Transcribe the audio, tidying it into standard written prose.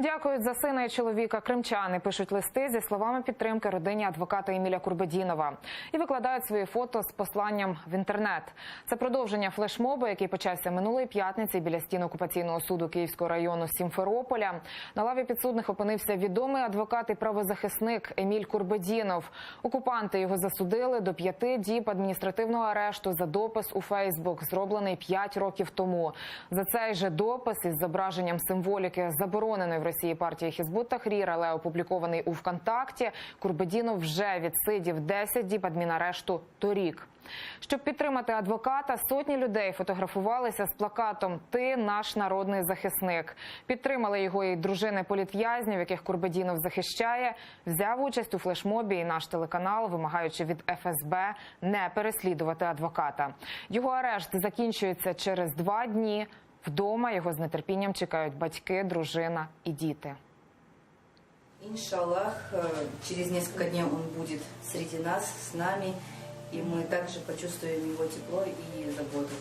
Дякують за сина і чоловіка. Кримчани пишуть листи зі словами підтримки родині адвоката Еміля Курбедінова і викладають свої фото з посланням в інтернет. Це продовження флешмобу, який почався минулої п'ятниці біля стін окупаційного суду Київського району Сімферополя. На лаві підсудних опинився відомий адвокат і правозахисник Еміль Курбедінов. Окупанти його засудили до 5 діб адміністративного арешту за допис у Фейсбук, зроблений 5 років тому. За цей же допис із зображенням символіки забороненої в Росії партії Хізбут Тахрір, але опублікований у ВКонтакті, Курбедінов вже відсидів 10 діб адмінарешту торік. Щоб підтримати адвоката, сотні людей фотографувалися з плакатом «Ти – наш народний захисник». Підтримали його і дружини політв'язнів, яких Курбедінов захищає. Взяв участь у флешмобі і наш телеканал, вимагаючи від ФСБ не переслідувати адвоката. Його арешт закінчується через 2 дні. Вдома його з нетерпінням чекають батьки, дружина і діти. Иншаллах, через несколько дней он будет среди нас, с нами, и мы также почувствуем его тепло и заботу.